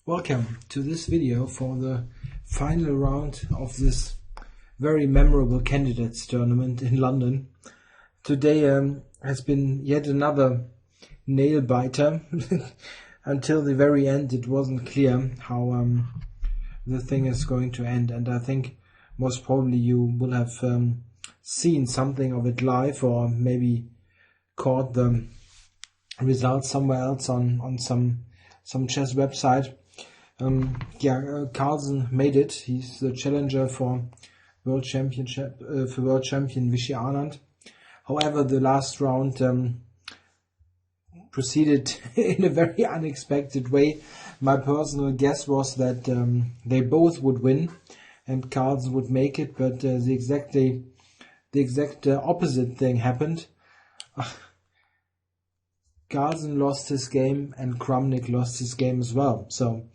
Welcome to this video for the final round of this very memorable candidates tournament in London. Today has been yet another nail biter. Until the very end it wasn't clear how the thing is going to end, and I think most probably you will have seen something of it live, or maybe caught the results somewhere else on some chess website. Carlsen made it. He's the challenger for world championship for world champion Vichy Anand. However, the last round proceeded in a very unexpected way. My personal guess was that they both would win and Carlsen would make it, but the exact opposite thing happened. Carlsen lost his game and Kramnik lost his game as well. So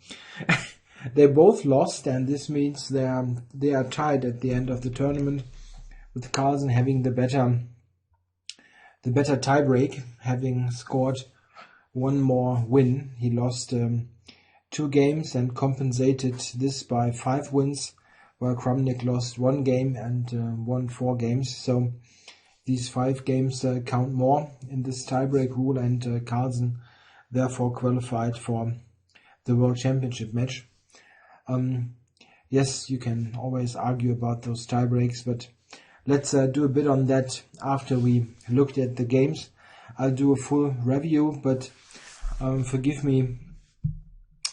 they both lost, and this means they are tied at the end of the tournament, with Carlsen having the better tiebreak, having scored one more win. He lost 2 games and compensated this by 5 wins, while Kramnik lost 1 game and won 4 games. So these 5 games count more in this tiebreak rule, and Carlsen therefore qualified for the World Championship match. Yes, you can always argue about those tiebreaks, but let's do a bit on that after we looked at the games. I'll do a full review, but forgive me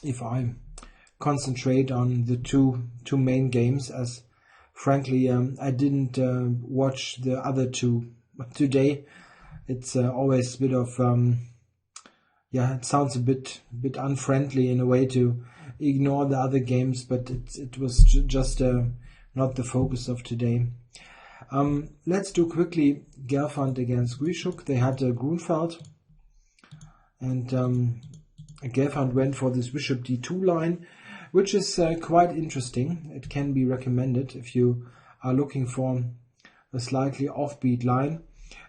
if I concentrate on the two main games, as frankly, I didn't watch the other 2 today. It's always a bit of it sounds a bit unfriendly in a way to ignore the other games, but it was just not the focus of today. Let's do quickly Gelfand against Ivanchuk. They had Grunfeld, and Gelfand went for this bishop d2 line, which is quite interesting. It can be recommended if you are looking for a slightly offbeat line.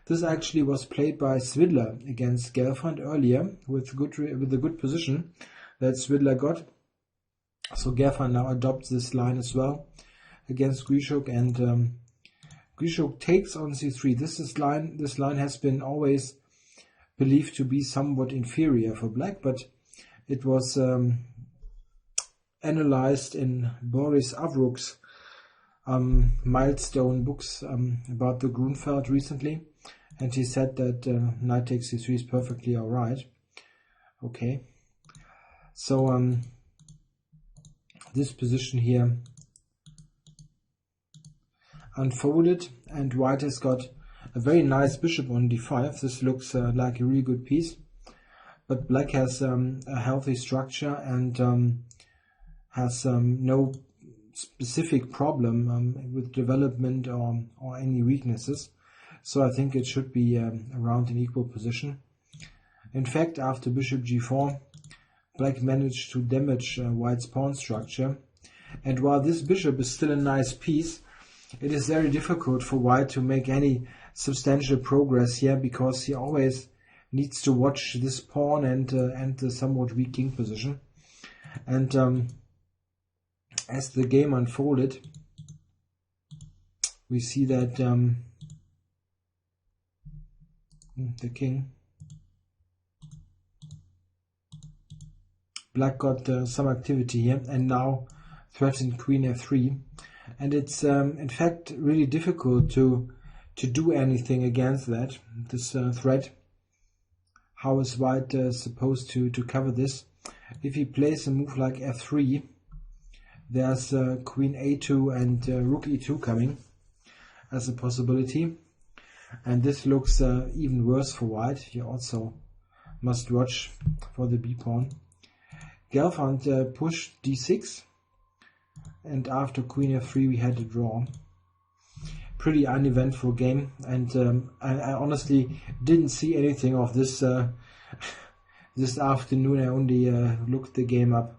This actually was played by Svidler against Gelfand earlier with a good position that Svidler got. So Gelfand now adopts this line as well against Ivanchuk, and Ivanchuk takes on c3. This line has been always believed to be somewhat inferior for black, but it was analyzed in Boris Avruk's milestone books about the Grunfeld recently, and he said that knight takes c3 is perfectly alright. Okay, so this position here unfolded, and white has got a very nice bishop on d5. This looks like a really good piece, but black has a healthy structure and has no specific problem with development or any weaknesses. So I think it should be around an equal position. In fact, after bishop g4, black managed to damage white's pawn structure. And while this bishop is still a nice piece, it is very difficult for white to make any substantial progress here, because he always needs to watch this pawn and the somewhat weak king position. And as the game unfolded, we see that the king, black got some activity here and now threatened queen f3, and it's in fact really difficult to do anything against this threat. How is white supposed to cover this? If he plays a move like f3, there's queen a2 and rook e2 coming as a possibility, and this looks even worse for white. You also must watch for the b pawn. Gelfand pushed d6, and after queen f3 we had a draw. Pretty uneventful game, and I honestly didn't see anything of this this afternoon. I only looked the game up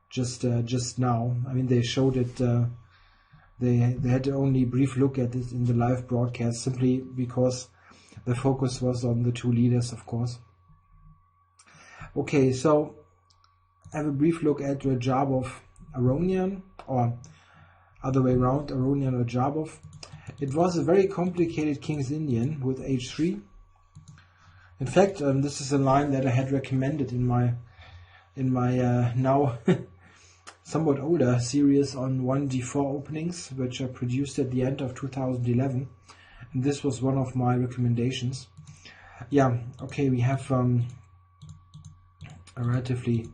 just now. I mean, they showed it. They had only a brief look at it in the live broadcast, simply because the focus was on the 2 leaders, of course. Okay, so have a brief look at Rajabov Aronian, or other way around, Aronian Rajabov. It was a very complicated King's Indian with h3. In fact, this is a line that I had recommended in my now somewhat older series on 1d4 openings, which I produced at the end of 2011, and this was one of my recommendations. Yeah, okay, we have a relatively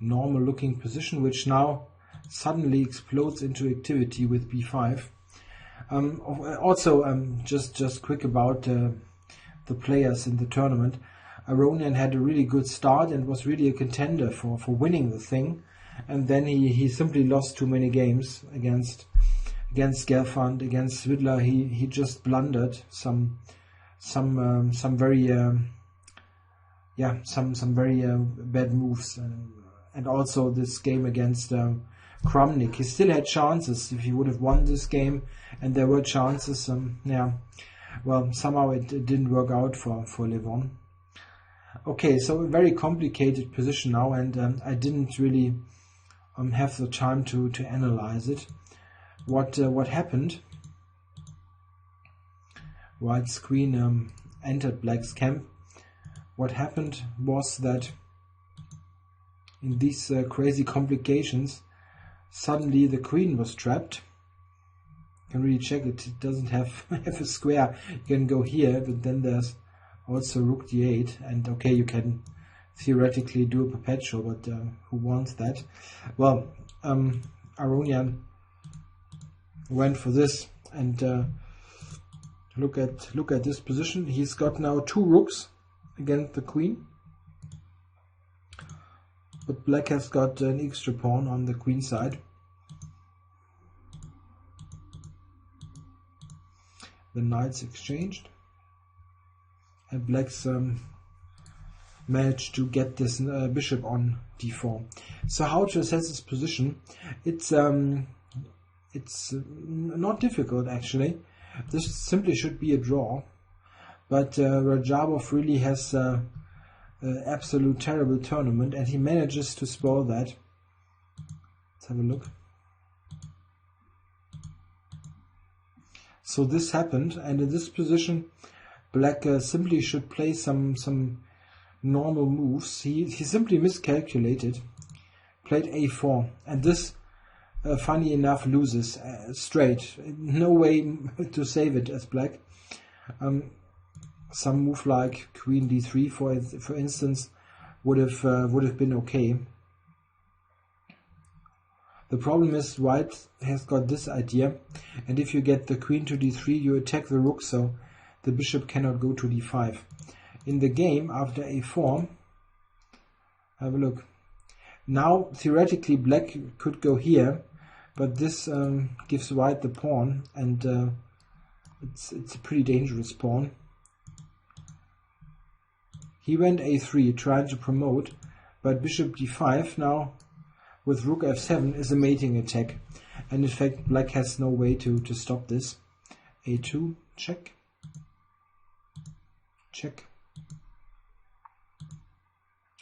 normal looking position, which now suddenly explodes into activity with b5. Also, just quick about the players in the tournament. Aronian had a really good start and was really a contender for winning the thing, and then he simply lost too many games against Gelfand, against Svidler. He just blundered some very bad moves, and also this game against Kramnik. He still had chances if he would have won this game, and there were chances. Well, somehow it didn't work out for Levon. Okay, so a very complicated position now, and I didn't really have the time to analyze it. What happened? White's queen entered black's camp. What happened was that in these crazy complications, suddenly the queen was trapped. You can really check it. It doesn't have a square. You can go here, but then there's also rook d8, and okay, you can theoretically do a perpetual, but who wants that? Well, Aronian went for this, and look at this position. He's got now 2 rooks against the queen, but black has got an extra pawn on the queen side. The knights exchanged, and black's managed to get this bishop on d4. So how to assess this position? It's not difficult actually. This simply should be a draw, but Rajabov really has an absolute terrible tournament, and he manages to spoil that. Let's have a look. So this happened, and in this position black simply should play some normal moves. He simply miscalculated, played a4, and this funny enough loses straight. No way to save it as black. Some move like queen d3 for instance would have been okay. The problem is white has got this idea, and if you get the queen to d3, you attack the rook, so the bishop cannot go to d5. In the game, after a4, have a look. Now, theoretically, black could go here, but this gives white the pawn, and it's a pretty dangerous pawn. He went a3, trying to promote, but bishop d5 now with rook f7 is a mating attack, and in fact black has no way to stop this. a2, check, check,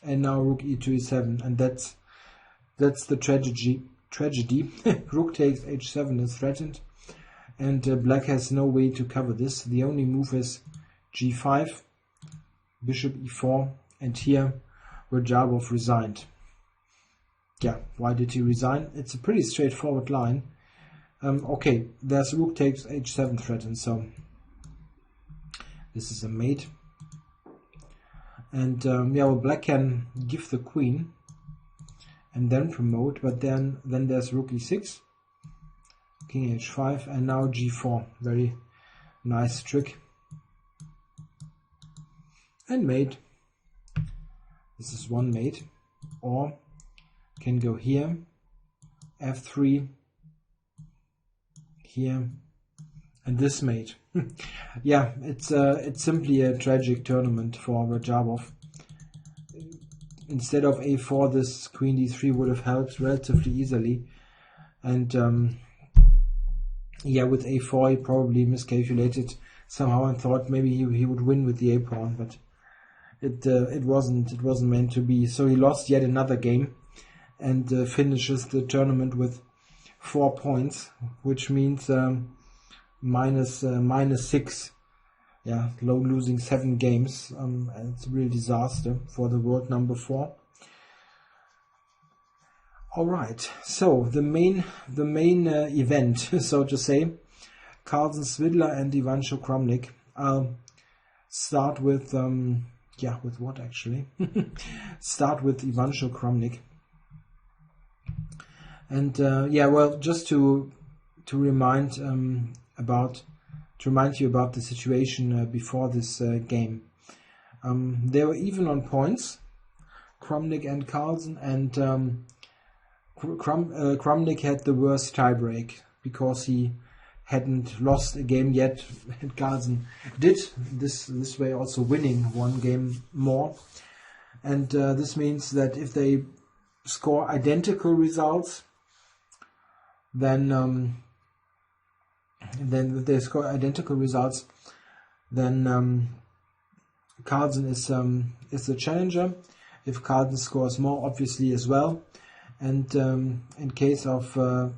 and now rook e2 e7, and that's the tragedy. Rook takes h7 is threatened, and black has no way to cover this. The only move is g5, bishop e4, and here Rajabov resigned. Yeah, why did he resign? It's a pretty straightforward line. Okay, there's rook takes h7 threatened, so this is a mate. And yeah, well, black can give the queen and then promote, but then there's rook e6, king h5, and now g4. Very nice trick. And mate. This is one mate. Or can go here, f3, here, and this mate. Yeah, it's simply a tragic tournament for Rajabov. Instead of a4, this queen d3 would have helped relatively easily, and yeah, with a4 he probably miscalculated somehow and thought maybe he would win with the a pawn, but it wasn't meant to be. So he lost yet another game. and finishes the tournament with 4 points, which means minus 6. Yeah, low, losing 7 games, and it's a real disaster for the world number 4. All right, so the main event, so to say, Carlsen, Svidler, and Ivanchuk, Kramnik. I'll start with with what actually? Start with Ivanchuk, Kramnik. And well, just to remind you about the situation before this game. They were even on points, Kramnik and Carlsen, and Kramnik had the worst tiebreak because he hadn't lost a game yet, and Carlsen did this way, also winning 1 game more. And this means that if they score identical results, then Carlsen is the challenger. If Carlsen scores more, obviously as well. And in case of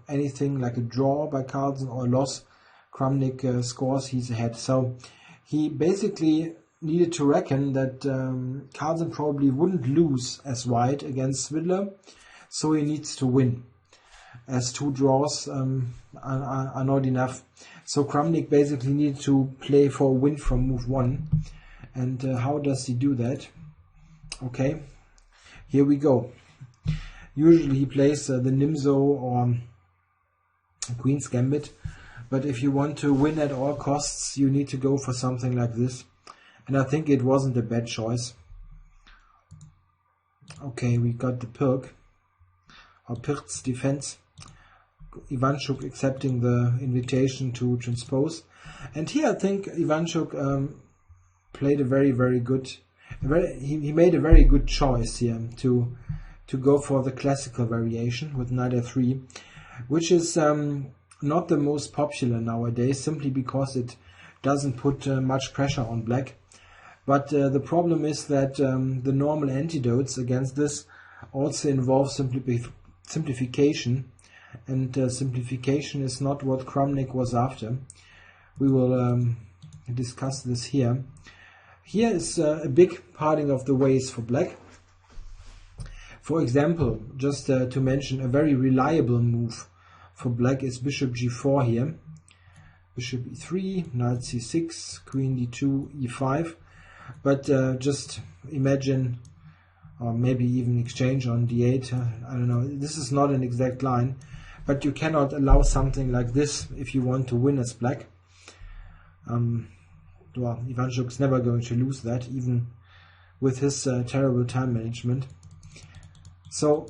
anything like a draw by Carlsen or a loss, Kramnik scores, he's ahead. So he basically needed to reckon that Carlsen probably wouldn't lose as wide against Svidler, so he needs to win, as 2 draws are not enough. So Kramnik basically needed to play for a win from move 1. And how does he do that? Okay, here we go. Usually he plays the Nimzo or Queen's Gambit, but if you want to win at all costs, you need to go for something like this. And I think it wasn't a bad choice. Okay, we got the Pirk, or Pirk's defense. Ivanchuk accepting the invitation to transpose. And here I think Ivanchuk played a very, very good, he made a very good choice here to go for the classical variation with knight f3, which is not the most popular nowadays, simply because it doesn't put much pressure on black. But the problem is that the normal antidotes against this also involve simplification, and simplification is not what Kramnik was after. We will discuss this here. Here is a big parting of the ways for black. For example, just to mention, a very reliable move for black is bishop g4 here. Bishop e3, knight c6, queen d2, e5. But just imagine, or maybe even exchange on d8. I don't know, this is not an exact line, but you cannot allow something like this if you want to win as black. Well, Ivanchuk's never going to lose that, even with his terrible time management. So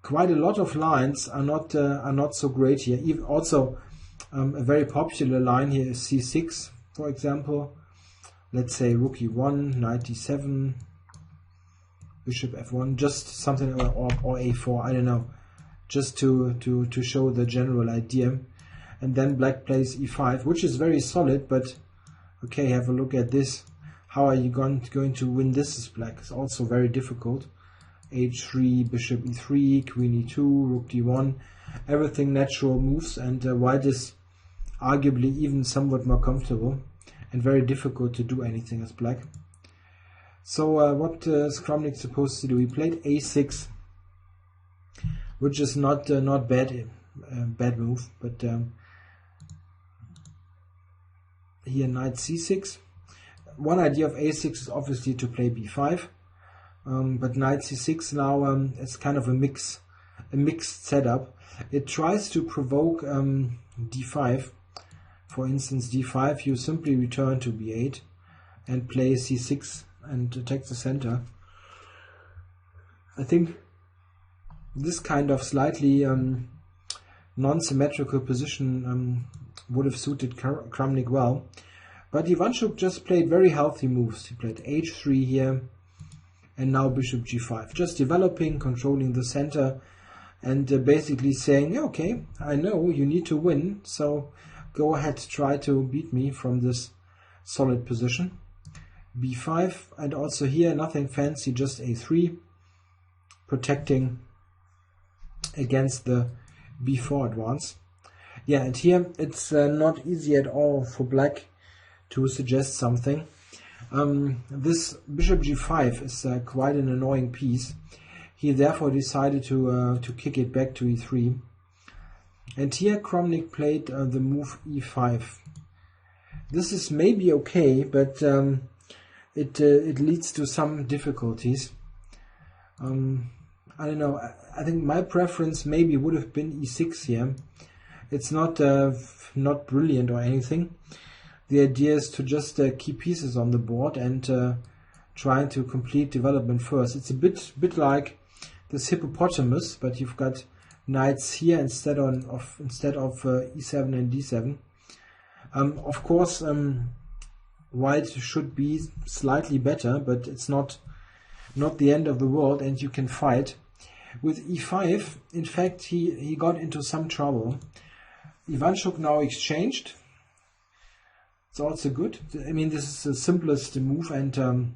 quite a lot of lines are not so great here. Even also, a very popular line here is c6, for example. Let's say rook e1, knight d7, bishop f1, just something, or a4, I don't know, just to show the general idea. And then black plays e5, which is very solid, but okay, have a look at this. How are you going to win this as black? It's also very difficult. h3, bishop e3, queen e2, rook d1, everything natural moves, and white is arguably even somewhat more comfortable and very difficult to do anything as black. So what is Kramnik supposed to do? He played a6, which is not bad move, but here knight c6. One idea of a6 is obviously to play b5, but knight c6 now it's kind of a mixed setup. It tries to provoke d5. For instance, d5, you simply return to b8 and play c6 and attack the center. I think this kind of slightly non-symmetrical position would have suited Kramnik well. But Ivanchuk just played very healthy moves. He played h3 here, and now bishop g5. Just developing, controlling the center, and basically saying, okay, I know you need to win, so go ahead, try to beat me from this solid position. b5, and also here nothing fancy, just a3, protecting against the b4 advance. Yeah, and here it's not easy at all for black to suggest something. This bishop g5 is quite an annoying piece. He therefore decided to kick it back to e3. And here Kramnik played the move e5. This is maybe okay, but it leads to some difficulties. I don't know. I think my preference maybe would have been e6 here. It's not brilliant or anything. The idea is to just keep pieces on the board and trying to complete development first. It's a bit like this hippopotamus, but you've got knights here instead of e7 and d7. Of course, white should be slightly better, but it's not the end of the world, and you can fight. With e5, in fact, he got into some trouble. Ivanchuk now exchanged. It's also good. I mean, this is the simplest move, and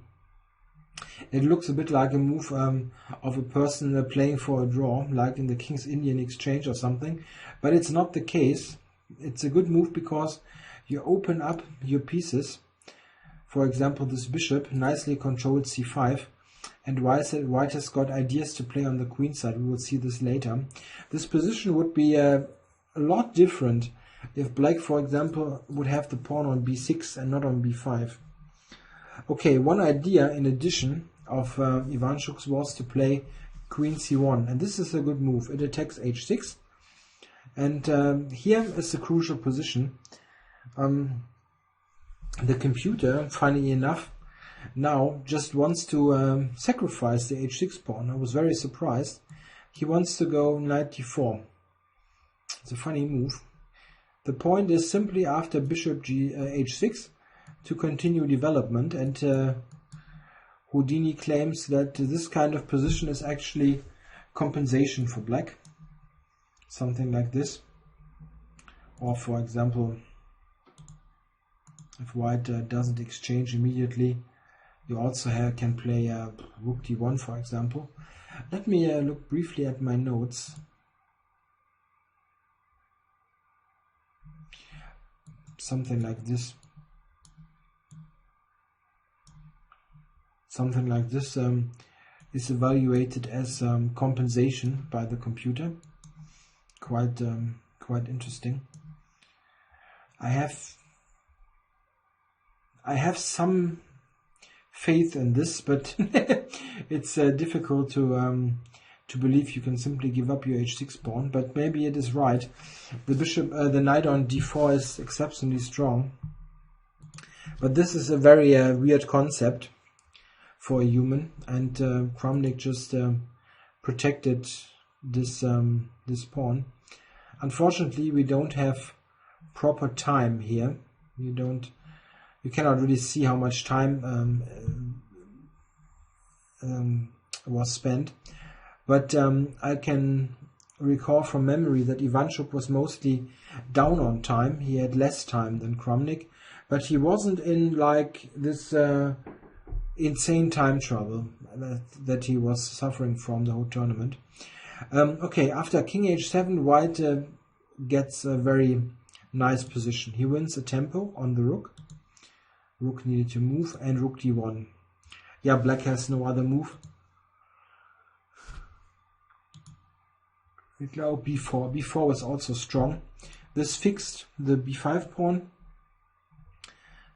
it looks a bit like a move of a person playing for a draw, like in the King's Indian exchange or something. But it's not the case. It's a good move because you open up your pieces. For example, this bishop nicely controlled c5, and white has got ideas to play on the queen side. We will see this later. This position would be a lot different if black, for example, would have the pawn on b6 and not on b5. Okay, one idea in addition of Ivanchuk's was to play queen c1, and this is a good move. It attacks h6, and here is the crucial position. The computer, funny enough, now just wants to sacrifice the h6 pawn. I was very surprised. He wants to go knight d4. It's a funny move. The point is simply after bishop h6 to continue development, and Houdini claims that this kind of position is actually compensation for black. Something like this. Or for example, if white doesn't exchange immediately, you also can play rook d1, for example. Let me look briefly at my notes. Something like this. Something like this is evaluated as compensation by the computer. Quite interesting. I have some faith in this, but it's difficult to believe you can simply give up your h6 pawn. But maybe it is right. The knight on d4 is exceptionally strong. But this is a very weird concept for a human, and Kramnik just protected this pawn. Unfortunately, we don't have proper time here. You cannot really see how much time was spent, but I can recall from memory that Ivanchuk was mostly down on time. He had less time than Kramnik, but he wasn't in like this insane time trouble that he was suffering from the whole tournament. Okay, after king h7, white gets a very nice position. He wins a tempo on the rook. Rook needed to move, and rook d1. Yeah, black has no other move. Now b4. b4 was also strong. This fixed the b5 pawn,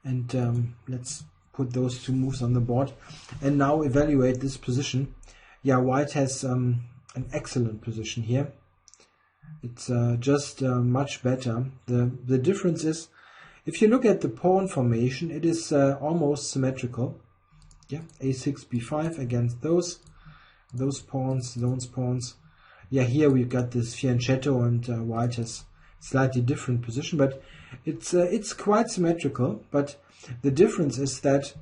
and let's put those two moves on the board and now evaluate this position. Yeah, white has an excellent position here. It's just much better. The difference is, if you look at the pawn formation, it is almost symmetrical. Yeah, a6, b5 against those pawns, those pawns. Yeah, here we've got this fianchetto, and white has slightly different position, but it's quite symmetrical. But the difference is that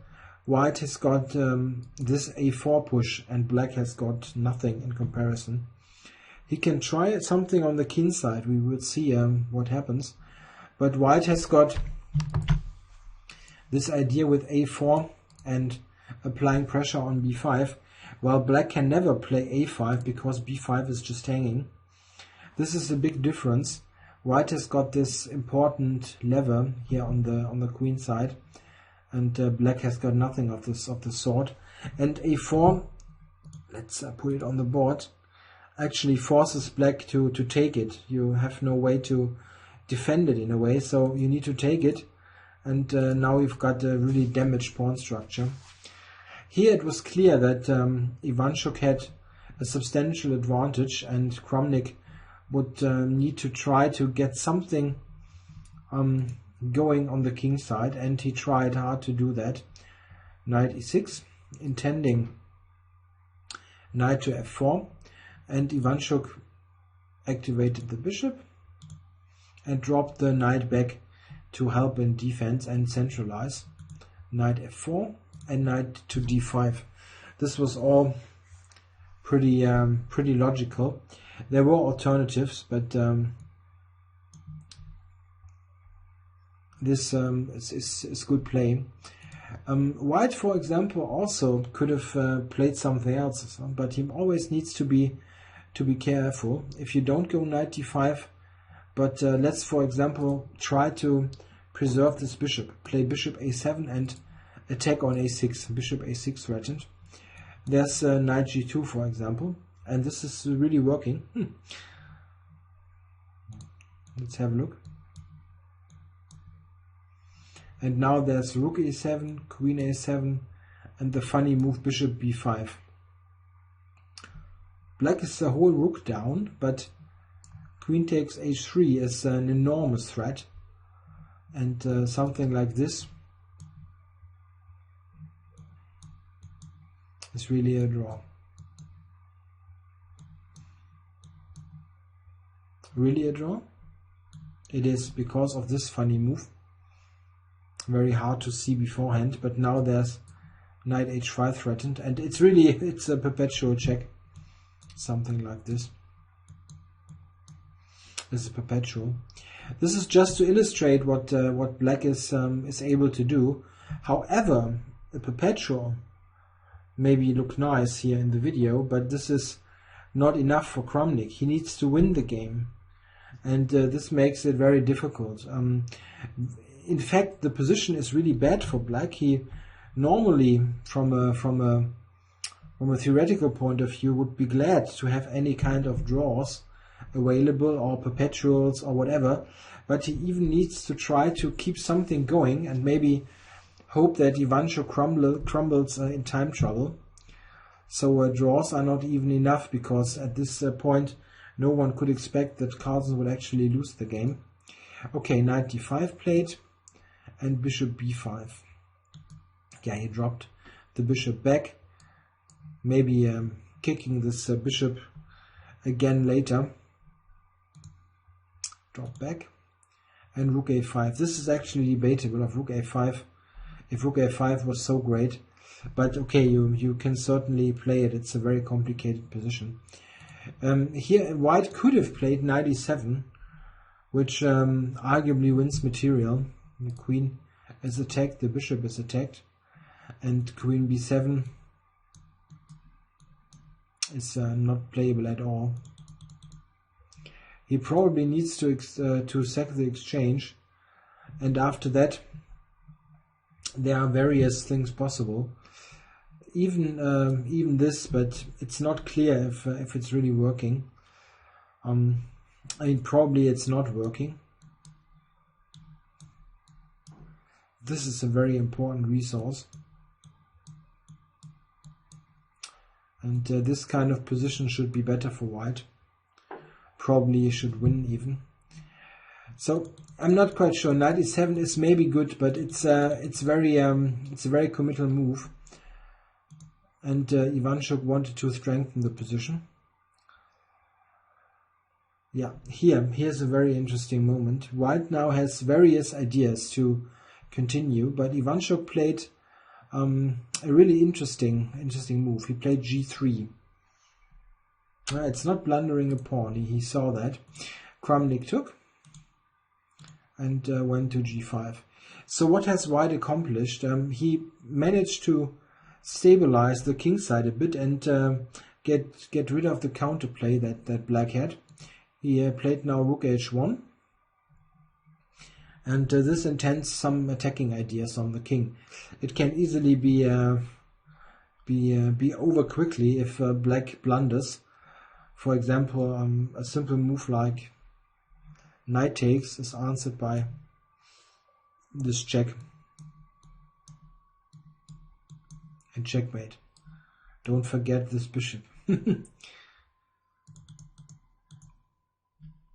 white has got this a4 push, and black has got nothing in comparison. He can try something on the king side. We will see what happens. But white has got this idea with a4 and applying pressure on b5, while black can never play a5 because b5 is just hanging. This is a big difference. White has got this important lever here on the queen side, and black has got nothing of this sort. And a4, let's put it on the board, actually forces black to take it. You have no way to defend it in a way, so you need to take it. And now you've got a really damaged pawn structure. Here it was clear that Ivanchuk had a substantial advantage, and Kramnik would need to try to get something going on the king side, and he tried hard to do that. Knight e6, intending knight to f4, and Ivanchuk activated the bishop and dropped the knight back to help in defense and centralize. Knight f4 and knight to d5. This was all pretty logical. There were alternatives, but this is good play. White, for example, also could have played something else, but he always needs to be careful. If you don't go knight d5, but let's, for example, try to preserve this bishop. Play bishop a7 and attack on a6. Bishop a6 threatened. There's knight g2, for example, and this is really working. Let's have a look. And now there's rook e7, queen a7, and the funny move bishop b5. Black is the whole rook down, but queen takes h3 is an enormous threat. And something like this is really a draw. Really a draw? It is because of this funny move. Very hard to see beforehand, but now there's knight h5 threatened, and it's a perpetual check. Something like this. This is perpetual. This is just to illustrate what black is able to do. However, a perpetual maybe look nice here in the video, but this is not enough for Kramnik. He needs to win the game, and this makes it very difficult. In fact, the position is really bad for black. He normally, from a theoretical point of view, would be glad to have any kind of draws available or perpetuals or whatever, but he even needs to try to keep something going and maybe hope that Ivanchuk crumbles in time trouble. So draws are not even enough, because at this point no one could expect that Carlsen would actually lose the game. Okay, knight d5 played and bishop b5. Yeah, he dropped the bishop back, maybe kicking this bishop again later. Drop back and rook a5. This is actually debatable of rook a5, if rook a5 was so great, but okay, you can certainly play it. It's a very complicated position. Here white could have played knight e7, which arguably wins material. The queen is attacked, the bishop is attacked, and queen b7 is not playable at all. He probably needs to sack the exchange, and after that there are various things possible. Even this, but it's not clear if it's really working. I mean, probably it's not working. This is a very important resource, and this kind of position should be better for white. Probably he should win even. So I'm not quite sure. Knight e7 is maybe good, but it's a very committal move, and Ivanchuk wanted to strengthen the position. Yeah, here's a very interesting moment. White now has various ideas to continue, but Ivanchuk played a really interesting move. He played g3. It's not blundering a pawn. He saw that. Kramnik took and went to g5. So what has white accomplished? He managed to stabilize the king side a bit and get rid of the counterplay that black had. He played now rook h1, and this intends some attacking ideas on the king. It can easily be over quickly if black blunders. For example, a simple move like knight takes is answered by this check and checkmate. Don't forget this bishop.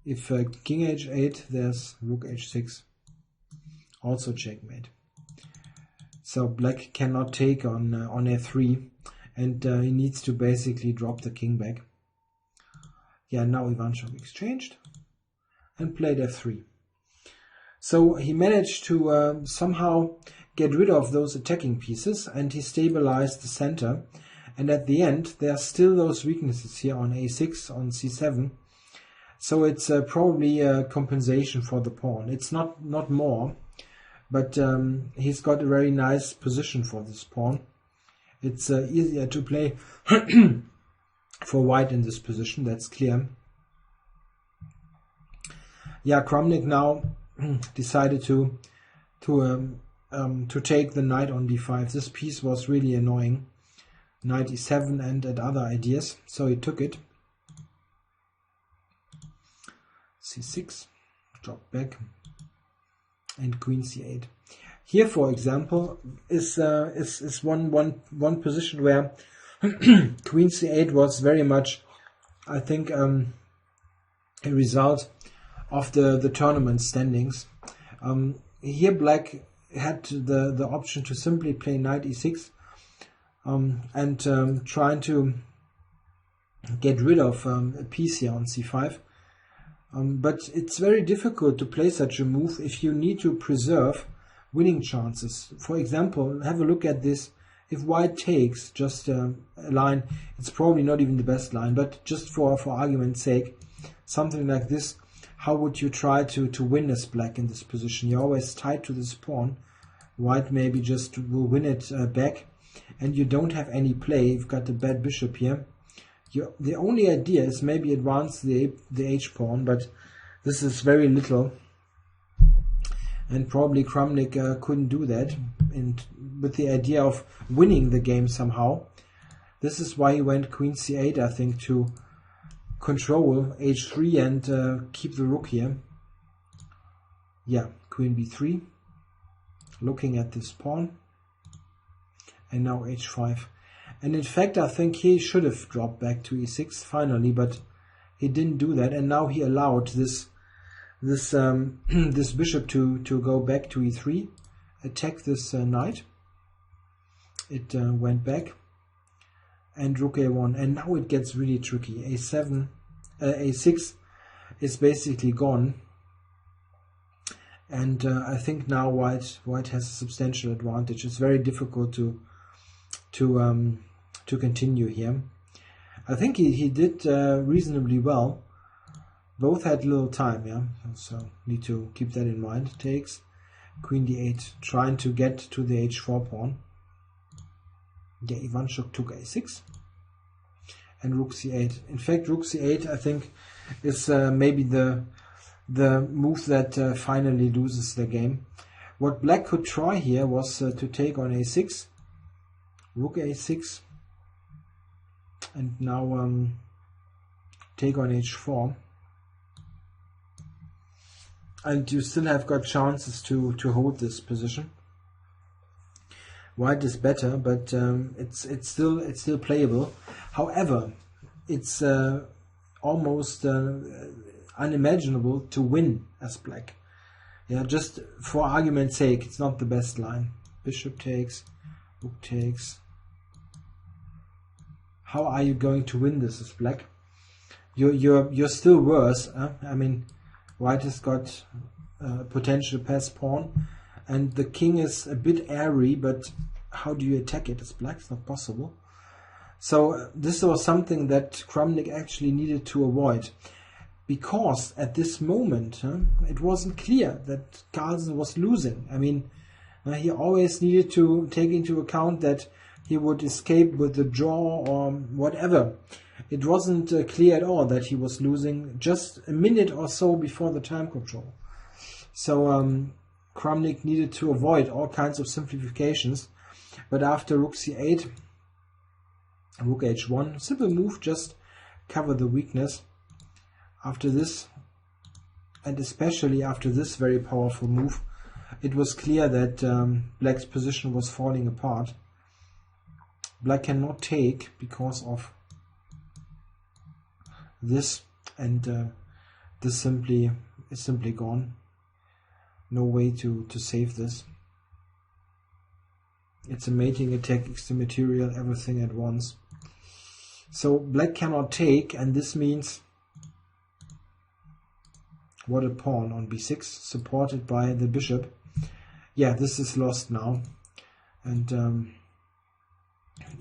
If king h8, there's rook h6, also checkmate. So black cannot take on f3, and he needs to basically drop the king back. Yeah, now Ivanchuk exchanged and played f3. So he managed to somehow get rid of those attacking pieces, and he stabilized the center. And at the end, there are still those weaknesses here on a6, on c7. So it's probably a compensation for the pawn. It's not more, but he's got a very nice position for this pawn. It's easier to play for white in this position, that's clear. Yeah, Kramnik now decided to take the knight on d5. This piece was really annoying. Knight e7 and other ideas, so he took it. c6, drop back, and queen c8. Here, for example, is one position where queen c8 was very much, I think, a result of the tournament standings. Here, black had the option to simply play knight e6 and trying to get rid of a piece here on c5. But it's very difficult to play such a move if you need to preserve winning chances. For example, have a look at this. If white takes just a line, it's probably not even the best line, but just for argument's sake, something like this, how would you try to win as black in this position? You're always tied to this pawn. White maybe just will win it back, and you don't have any play. You've got a bad bishop here. The only idea is maybe advance the h-pawn, but this is very little, and probably Kramnik couldn't do that, and with the idea of winning the game somehow. This is why he went queen c8, I think, to control h3 and keep the rook here. Yeah, queen b3, looking at this pawn, and now h5. And in fact, I think he should have dropped back to e6 finally, but he didn't do that. And now he allowed this bishop to go back to e3, attack this knight. It went back, and rook a1. And now it gets really tricky. a6 is basically gone, and I think now white has a substantial advantage. It's very difficult to continue here. I think he did reasonably well. Both had little time, yeah, so need to keep that in mind. Takes, queen d8, trying to get to the h4 pawn. Yeah, Ivanchuk took a6 and rook c8. In fact, rook c8, I think, is maybe the move that finally loses the game. What black could try here was to take on a6, rook a6, and now take on h4, and you still have got chances to hold this position. White is better, but it's still playable. However, it's almost unimaginable to win as black. Yeah, just for argument's sake, it's not the best line. Bishop takes, rook takes. How are you going to win this as black? You're still worse. I mean, white has got a potential pass pawn, and the king is a bit airy, but how do you attack it as black? It's not possible. So this was something that Kramnik actually needed to avoid, because at this moment it wasn't clear that Carlsen was losing. I mean, he always needed to take into account that he would escape with the draw or whatever. it wasn't clear at all that he was losing just a minute or so before the time control. So Kramnik needed to avoid all kinds of simplifications, but after rook c8, rook h1, simple move, just cover the weakness. After this, and especially after this very powerful move, it was clear that Black's position was falling apart. Black cannot take because of this, and this is simply gone. No way to save this. It's a mating attack, extra material, everything at once. So Black cannot take, and this means what a pawn on b6, supported by the bishop. Yeah, this is lost now, and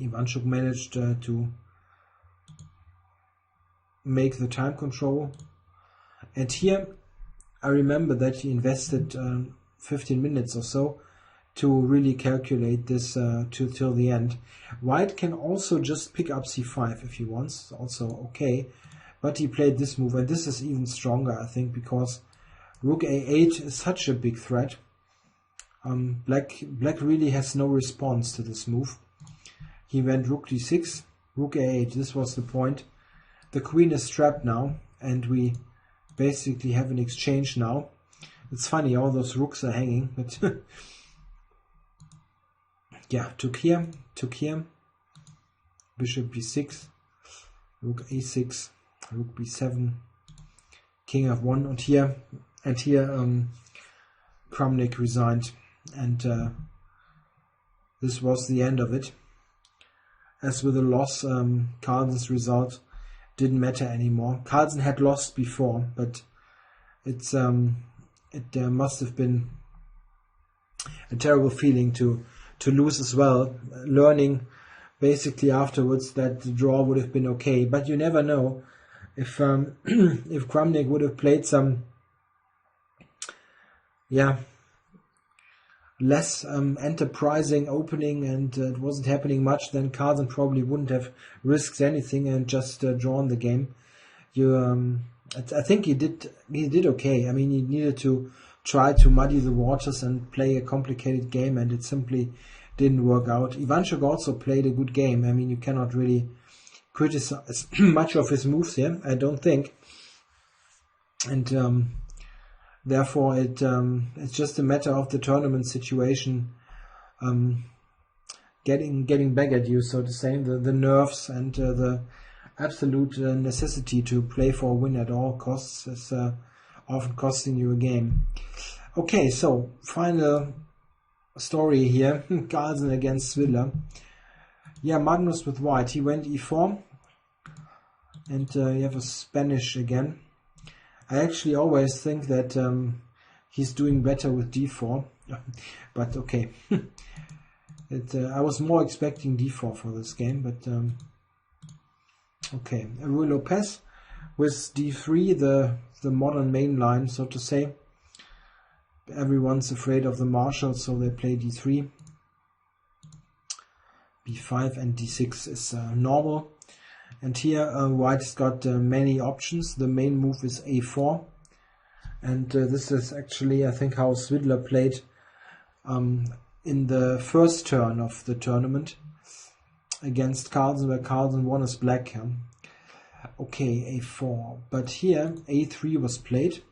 Ivanchuk managed to make the time control. And here I remember that he invested 15 minutes or so to really calculate this till the end. White can also just pick up c5 if he wants, also okay, but he played this move, and this is even stronger, I think, because rook a8 is such a big threat. Black really has no response to this move. He went rook d6, rook a8, this was the point. The queen is trapped now, and we basically have an exchange now. It's funny, all those rooks are hanging, but yeah, took here, bishop b6, rook a6, rook b7, king f1, and here Kramnik resigned, and this was the end of it. As with the loss, Carlsen's result didn't matter anymore. Carlsen had lost before, but it must have been a terrible feeling to lose as well, learning basically afterwards that the draw would have been okay. But you never know. If if Kramnik would have played some less enterprising opening, and it wasn't happening much, then Carlsen probably wouldn't have risked anything and just drawn the game. I think he did okay. I mean, he needed to try to muddy the waters and play a complicated game, and it simply didn't work out. Ivanchuk also played a good game. I mean, you cannot really criticize much of his moves here, I don't think. And therefore, it's just a matter of the tournament situation getting back at you, so to say, the nerves and the absolute necessity to play for a win at all costs is often costing you a game. Okay, so final story here. Carlsen against Svidler. Yeah, Magnus with white. He went e4, and you have a Spanish again. I actually always think that he's doing better with d4, but okay. I was more expecting d4 for this game, but okay. Rui Lopez with d3, the modern main line, so to say. Everyone's afraid of the marshal, so they play d3. b5 and d6 is normal. And here white's got many options. The main move is a4. And this is actually, I think, how Svidler played in the first turn of the tournament against Carlsen, where Carlsen won as black. Okay, a4. But here a3 was played.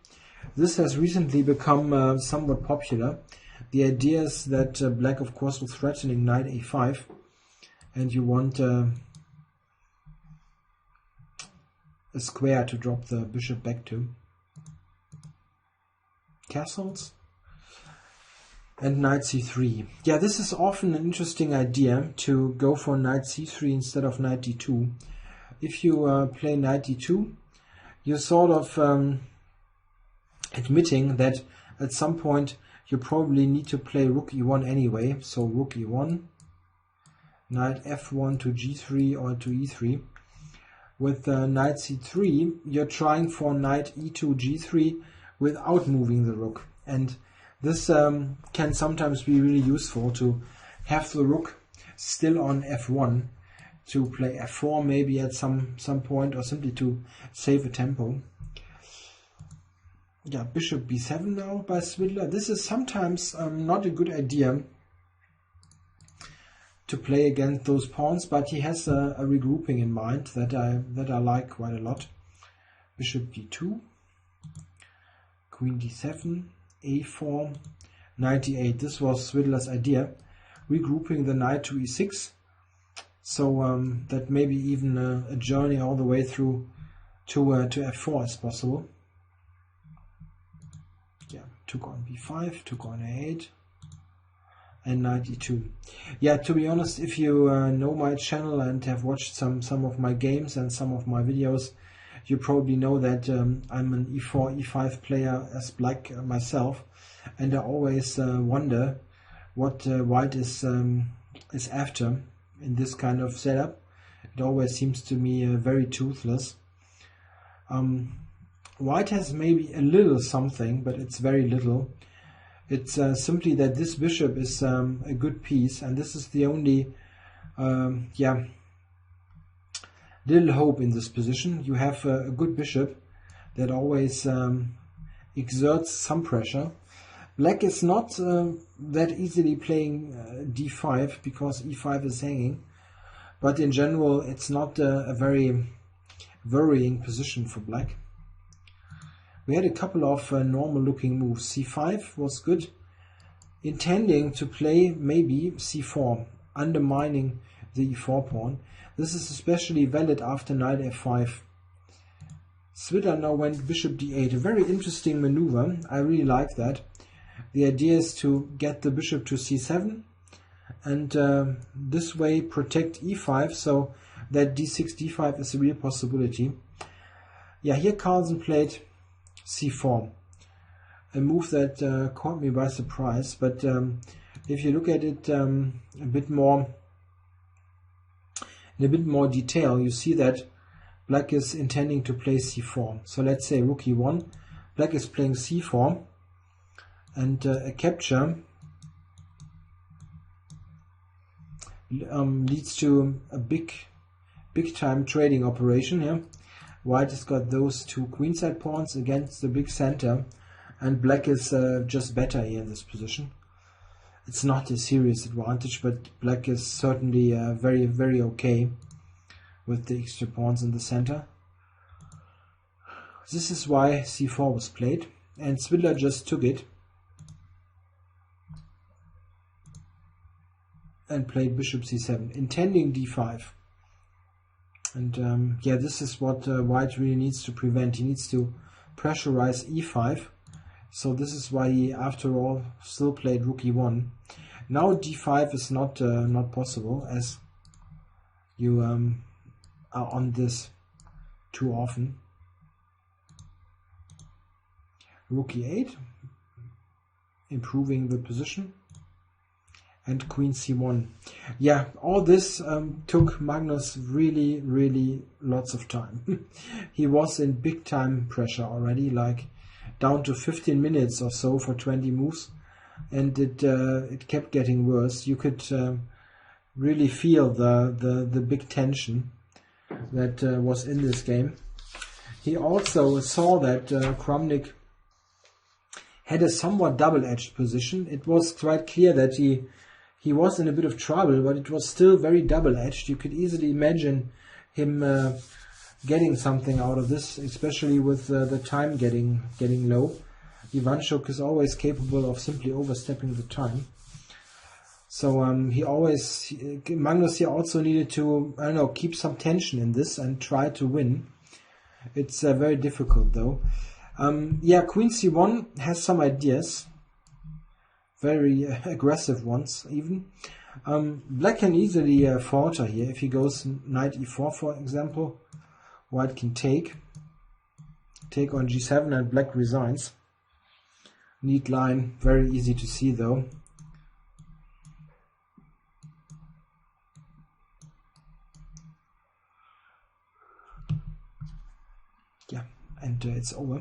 This has recently become somewhat popular. The idea is that black, of course, was threatening knight a5. And you want a square to drop the bishop back to. Castles. And knight c3. Yeah, this is often an interesting idea to go for knight c3 instead of knight d2. If you play knight d2, you're sort of admitting that at some point you probably need to play rook e1 anyway. So rook e1, knight f1 to g3 or to e3. With knight c3, you're trying for knight e2 g3 without moving the rook. And this can sometimes be really useful to have the rook still on f1 to play f4 maybe at some point, or simply to save a tempo. Yeah, bishop b7 now by Svidler. This is sometimes not a good idea to play against those pawns, but he has a regrouping in mind that I like quite a lot. Bishop d2, queen d7, a4, knight d8. This was Svidler's idea, regrouping the knight to e6, so that maybe even a journey all the way through to f4 is possible. Yeah, took on b5, took on a8, and knight e2. Yeah, to be honest, if you know my channel and have watched some of my games and some of my videos, you probably know that I'm an e4, e5 player as black myself, and I always wonder what white is after in this kind of setup. It always seems to me very toothless. White has maybe a little something, but it's very little. It's simply that this bishop is a good piece, and this is the only little hope in this position. You have a good bishop that always exerts some pressure. Black is not that easily playing d5 because e5 is hanging, but in general it's not a very worrying position for black. We had a couple of normal looking moves. c5 was good, intending to play maybe c4, undermining the e4 pawn. This is especially valid after knight f5. Svidler now went bishop d8, a very interesting maneuver. I really like that. The idea is to get the bishop to c7 and this way protect e5, so that d6, d5 is a real possibility. Yeah, here Carlsen played c4, a move that caught me by surprise, but if you look at it in a bit more detail, you see that black is intending to play c4. So let's say rook e1, black is playing c4, and a capture leads to a big time trading operation here. White has got those two queenside pawns against the big center, and black is just better here in this position. It's not a serious advantage, but black is certainly very, very okay with the extra pawns in the center. This is why c4 was played, and Svidler just took it and played bishop c7, intending d5. And yeah, this is what white really needs to prevent. He needs to pressurize e5. So this is why he, after all, still played rook e1. Now d5 is not possible, as you are on this too often. Rook e8, improving the position. And queen c1. Yeah, all this took Magnus really lots of time. He was in big time pressure already, like down to 15 minutes or so for 20 moves, and it kept getting worse. You could really feel the big tension that was in this game. He also saw that Kramnik had a somewhat double-edged position. It was quite clear that he was in a bit of trouble, but it was still very double-edged. You could easily imagine him getting something out of this, especially with the time getting low. Ivanchuk is always capable of simply overstepping the time. So Magnus here also needed to, I don't know, keep some tension in this and try to win. It's very difficult though. Yeah, queen c1 has some ideas. Very aggressive ones even. Black can easily falter here. If he goes knight e4, for example, white can take on g7 and black resigns. Neat line, very easy to see though. Yeah, and it's over.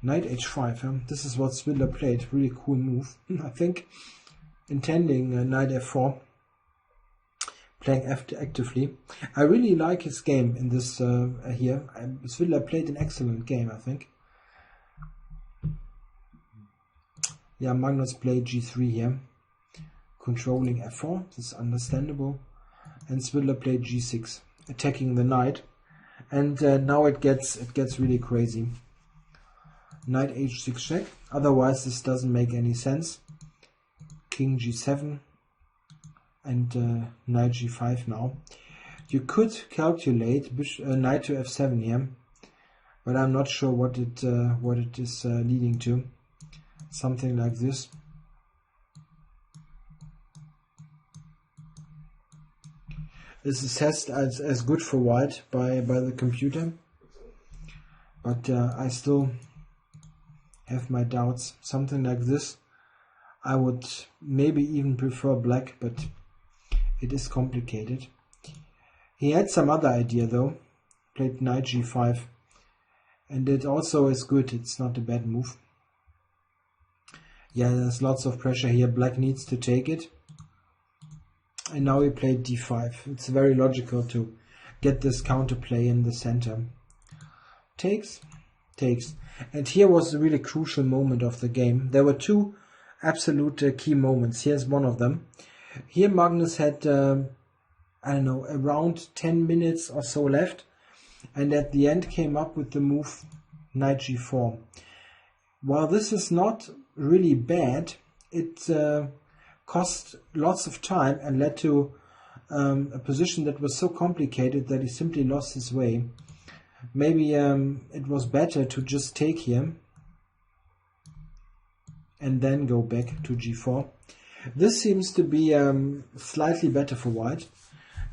Knight h5, this is what Svidler played, really cool move, I think, intending knight f4. playing actively. I really like his game in this here. Svidler played an excellent game, I think. Yeah, Magnus played g3 here, controlling f4. This is understandable. And Svidler played g6, attacking the knight. And now it gets really crazy. Knight h6 check. Otherwise, this doesn't make any sense. King g7 and knight g5 now. You could calculate knight to f7 here, but I'm not sure what it is leading to. Something like this. This is assessed as good for white by the computer, but I still have my doubts. Something like this. I would maybe even prefer black, but it is complicated. He had some other idea though. Played knight g5, and it also is good. It's not a bad move. Yeah, there's lots of pressure here. Black needs to take it. And now he played d5. It's very logical to get this counterplay in the center. Takes. And here was a really crucial moment of the game. There were two absolute key moments. Here's one of them. Here Magnus had, I don't know, around 10 minutes or so left. And at the end came up with the move knight g4. While this is not really bad, it cost lots of time and led to a position that was so complicated that he simply lost his way. Maybe it was better to just take here and then go back to g4. This seems to be slightly better for white.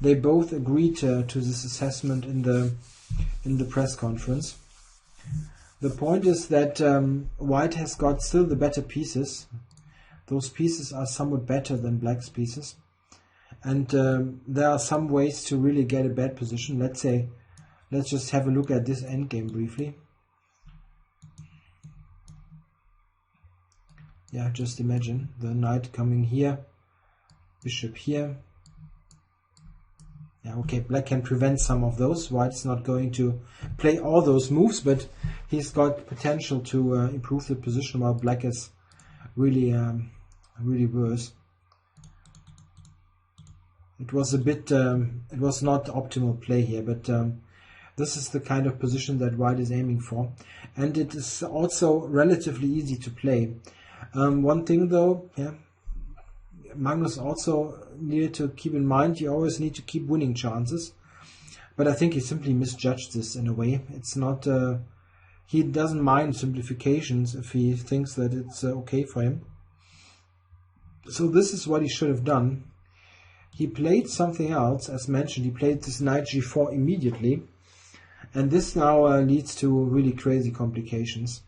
They both agreed to this assessment in the press conference. The point is that white has got still the better pieces. Those pieces are somewhat better than black's pieces. And there are some ways to really get a bad position. Let's just have a look at this endgame briefly. Yeah, just imagine the knight coming here, bishop here. Yeah, okay, black can prevent some of those. White's not going to play all those moves, but he's got potential to improve the position, while black is really worse. It was a bit, it was not optimal play here, but this is the kind of position that white is aiming for. And it is also relatively easy to play. One thing though, yeah, Magnus also needed to keep in mind, you always need to keep winning chances. But I think he simply misjudged this in a way. It's not, he doesn't mind simplifications if he thinks that it's okay for him. So this is what he should have done. He played something else, as mentioned. He played this knight g4 immediately. And this now leads to really crazy complications.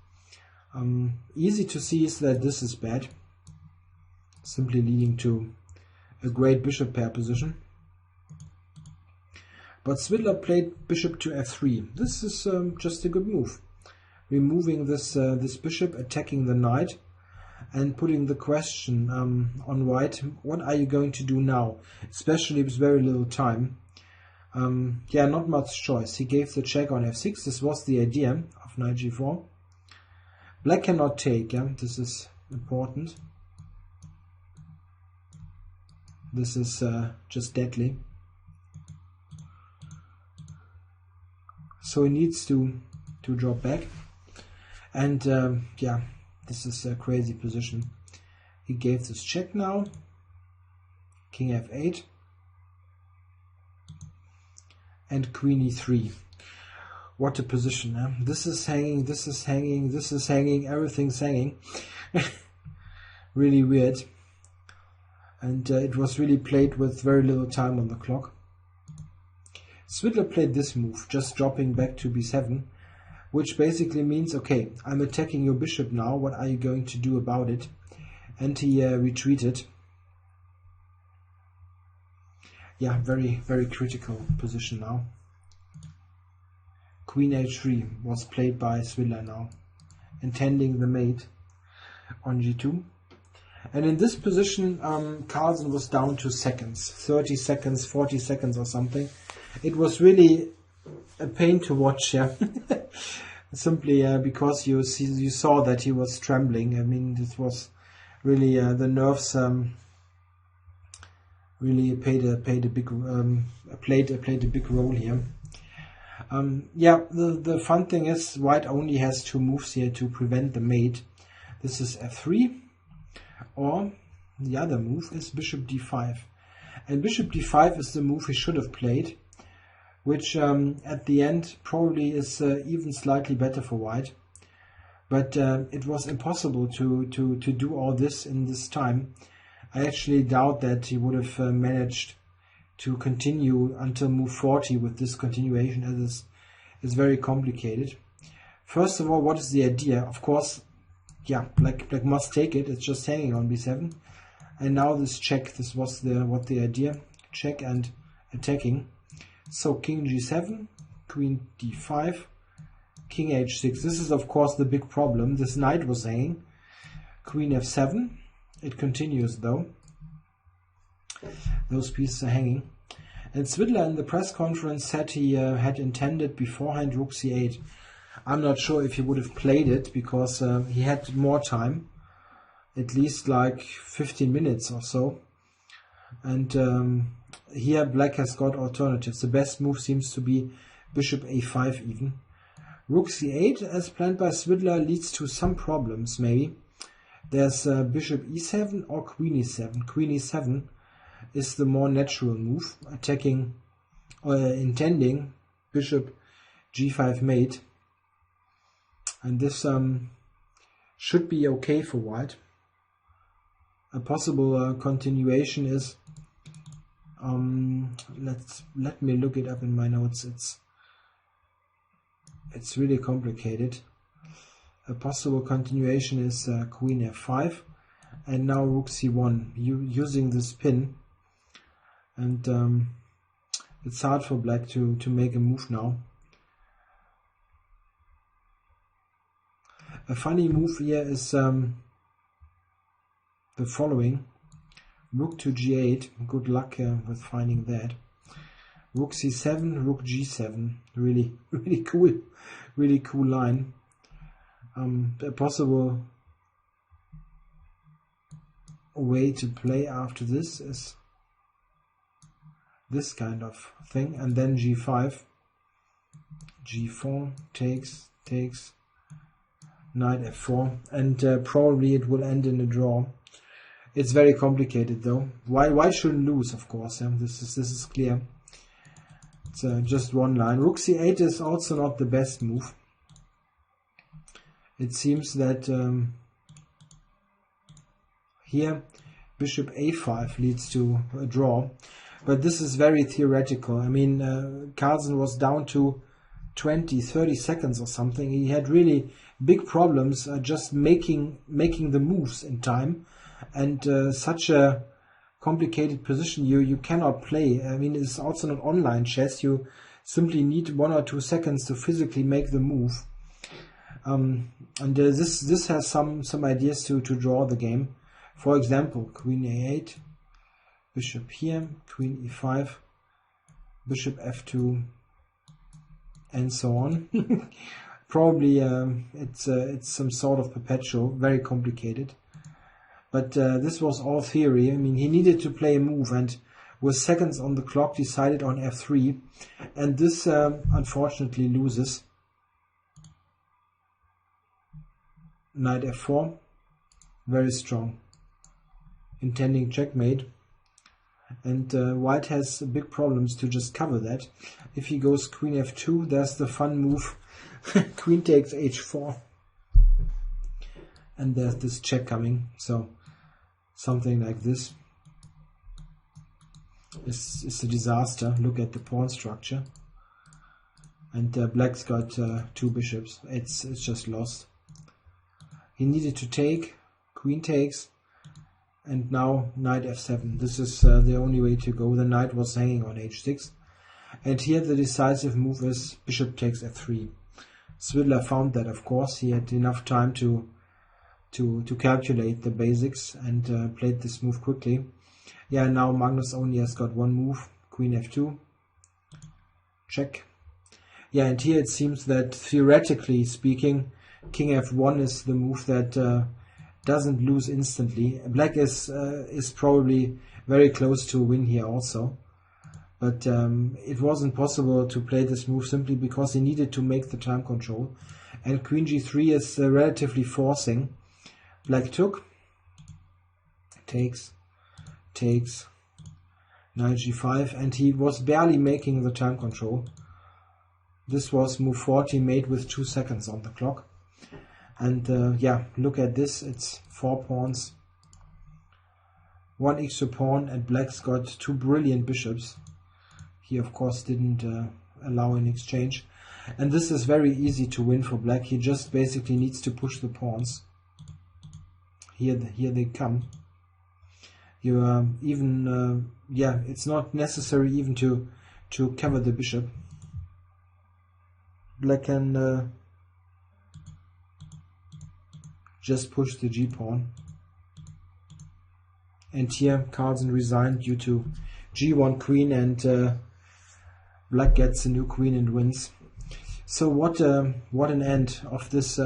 Easy to see is that this is bad, simply leading to a great bishop pair position. But Svidler played bishop to f3. This is just a good move. Removing this bishop, attacking the knight, and putting the question on white, what are you going to do now? Especially with very little time. Yeah, not much choice. He gave the check on f6. This was the idea of knight g4. Black cannot take, yeah? This is important. This is just deadly. So he needs to drop back. And yeah, this is a crazy position. He gave this check now. King f8. And queen e3. What a position, eh? This is hanging, this is hanging, this is hanging, everything's hanging. Really weird. And it was really played with very little time on the clock. Svidler played this move, just dropping back to b7, which basically means, okay, I'm attacking your bishop now, what are you going to do about it? And he retreated. Yeah, very, very critical position now. Queen h3 was played by Svidler now, intending the mate on g2. And in this position, Carlsen was down to seconds, 30 seconds, 40 seconds or something. It was really a pain to watch, yeah. Simply because you saw that he was trembling. I mean, this was really the nerves really played a big role here. Yeah, the fun thing is White only has 2 moves here to prevent the mate. This is f3, or the other move is bishop d5. And bishop d5 is the move he should have played, which at the end probably is even slightly better for White. But it was impossible to do all this in this time. I actually doubt that he would have managed to continue until move 40 with this continuation, as is very complicated. First of all, what is the idea? Of course, yeah, black must take it. It's just hanging on b7. And now this check, this was the idea. Check and attacking. So king g7, queen d5, king h6. This is of course the big problem. This knight was hanging. Queen f7. It continues though. Those pieces are hanging. And Svidler in the press conference said he had intended beforehand rook c8. I'm not sure if he would have played it, because he had more time, at least like 15 minutes or so. And here black has got alternatives. The best move seems to be bishop a5 even. Rook c8, as planned by Svidler, leads to some problems maybe. There's bishop e7 or queen e7. Queen e7 is the more natural move, attacking or intending bishop g5 mate. And this should be okay for White. A possible continuation is, let me look it up in my notes. It's really complicated. A possible continuation is queen f5, and now rook c1, using this pin. And it's hard for black to make a move now. A funny move here is the following. Rook to g8, good luck with finding that. Rook c7, rook g7, really cool line. A possible way to play after this is this kind of thing, and then g5, g4, takes, knight f4, and probably it will end in a draw. It's very complicated though. White shouldn't lose, of course. This is clear. It's just one line. Rook c8 is also not the best move. It seems that here bishop a5 leads to a draw, but this is very theoretical. I mean, Carlsen was down to 20-30 seconds or something. He had really big problems just making the moves in time, and such a complicated position you cannot play. I mean, it's also not online chess. You simply need 1 or 2 seconds to physically make the move. And this has some ideas to draw the game. For example, queen a8, bishop here, queen e5, bishop f2, and so on. Probably it's some sort of perpetual, very complicated. But this was all theory. I mean, he needed to play a move, and with seconds on the clock decided on f3, and this unfortunately loses. Knight f4, very strong, intending checkmate, and White has big problems to just cover that. If he goes queen f2, there's the fun move, queen takes h4, and there's this check coming. So something like this is a disaster. Look at the pawn structure, and black's got 2 bishops. It's just lost. He needed to take, queen takes, and now knight f7. This is the only way to go. The knight was hanging on h6. And here the decisive move is bishop takes f3. Svidler found that, of course. He had enough time to to calculate the basics and played this move quickly. Yeah, now Magnus only has got one move, Queen F2, check. Yeah, and here it seems that theoretically speaking, King F1 is the move that doesn't lose instantly. Black is probably very close to a win here also, but it wasn't possible to play this move simply because he needed to make the time control. And Queen G3 is relatively forcing. Black took, takes, Knight G5, and he was barely making the time control. This was move 40 made with 2 seconds on the clock. And yeah, look at this, it's 4 pawns, 1 extra pawn, and Black's got 2 brilliant bishops. He of course didn't allow an exchange. And this is very easy to win for Black. He just basically needs to push the pawns. Here they come. You even yeah, it's not necessary even to cover the bishop. Black can just push the g-pawn. And here Carlsen resigned due to g1 queen, and Black gets a new queen and wins. So what an end of this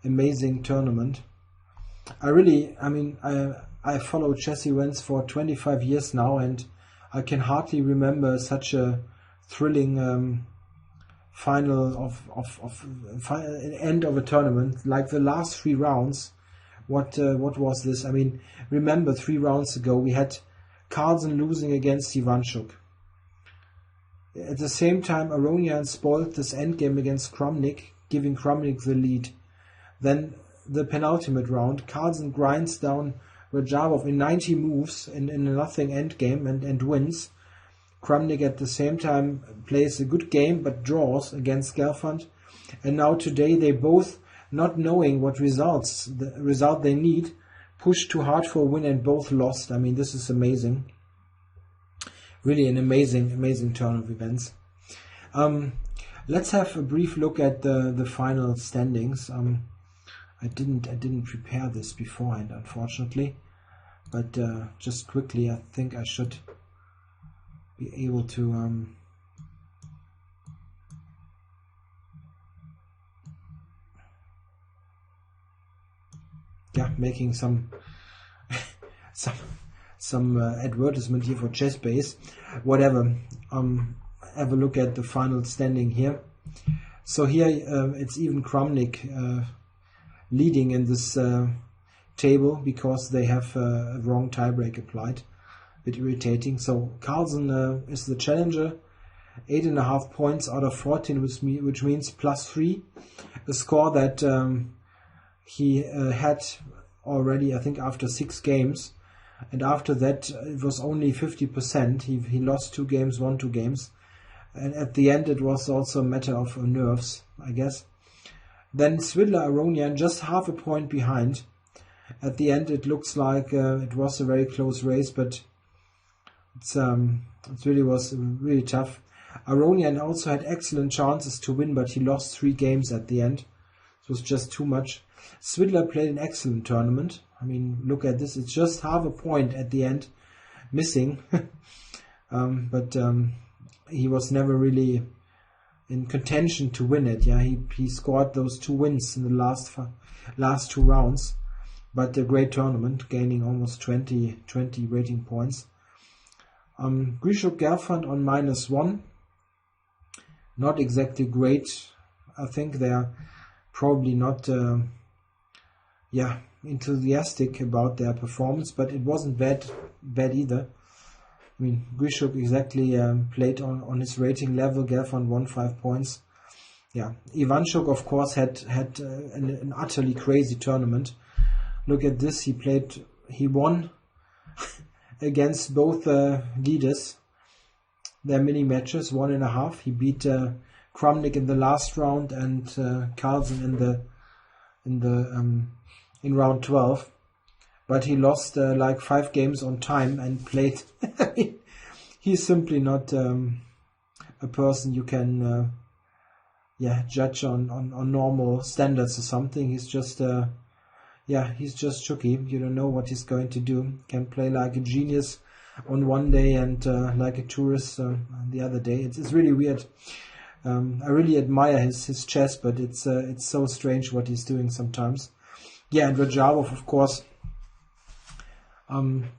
amazing tournament. I follow chess events for 25 years now, and I can hardly remember such a thrilling final end of a tournament. Like the last 3 rounds, what was this? I mean, remember 3 rounds ago we had Carlsen losing against Ivanchuk. At the same time, Aronian spoiled this endgame against Kramnik, giving Kramnik the lead. Then the penultimate round, Carlsen grinds down Rajabov in 90 moves in a nothing endgame and wins. Kramnik at the same time plays a good game but draws against Gelfand. And now today they both, not knowing what the result they need, pushed too hard for a win and both lost. I mean, this is amazing. Really an amazing turn of events. Let's have a brief look at the final standings. I didn't prepare this beforehand, unfortunately, but just quickly, I think I should be able to yeah, making some advertisement here for ChessBase, whatever. Have a look at the final standing here. So here it's even Kramnik leading in this table because they have a wrong tiebreak applied. A bit irritating. So Carlsen is the challenger, 8.5 points out of 14, which means +3, a score that he had already, I think, after 6 games. And after that, it was only 50%. He lost 2 games, won 2 games. And at the end, it was also a matter of nerves, I guess. Then Svidler, Aronian, just half a point behind. At the end, it looks like it was a very close race, but it really was really tough. Aronian also had excellent chances to win, but he lost 3 games at the end. It was just too much. Svidler played an excellent tournament. I mean, look at this. It's just half a point at the end, missing. But he was never really in contention to win it. Yeah, he scored those 2 wins in the last 2 rounds. But a great tournament, gaining almost 20 rating points. Ivanchuk Gelfand on -1. Not exactly great. I think they are probably not enthusiastic about their performance, but it wasn't bad either. I mean, Ivanchuk exactly played on his rating level. Gelfand won 5 points. Yeah, Ivanchuk of course had an utterly crazy tournament. Look at this. He won against both leaders. Their mini matches, 1.5. He beat Kramnik in the last round and Carlsen in round 12. But he lost like 5 games on time and played. He's simply not a person you can judge on normal standards or something. He's just yeah, he's just shocky. You don't know what he's going to do. Can play like a genius on one day and like a tourist on the other day. It's really weird. I really admire his chess, but it's so strange what he's doing sometimes. Yeah, and Rajabov, of course,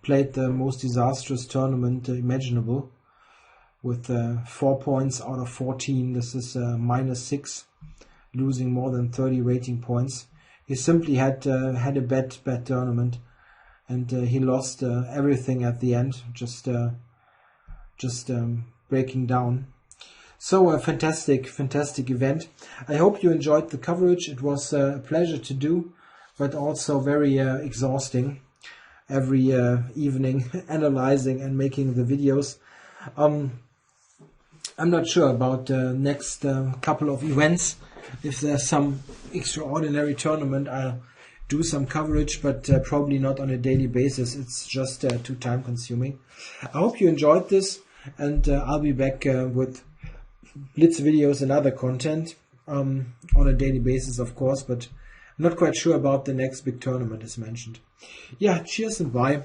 played the most disastrous tournament imaginable with 4 points out of 14. This is -6, losing more than 30 rating points. He simply had a bad tournament, and he lost everything at the end, just breaking down. So a fantastic event. I hope you enjoyed the coverage. It was a pleasure to do, but also very exhausting every evening analyzing and making the videos. I'm not sure about the next couple of events. If there's some extraordinary tournament, I'll do some coverage, but probably not on a daily basis. It's just too time consuming. I hope you enjoyed this, and I'll be back with Blitz videos and other content on a daily basis, of course, but I'm not quite sure about the next big tournament as mentioned. Yeah, cheers and bye.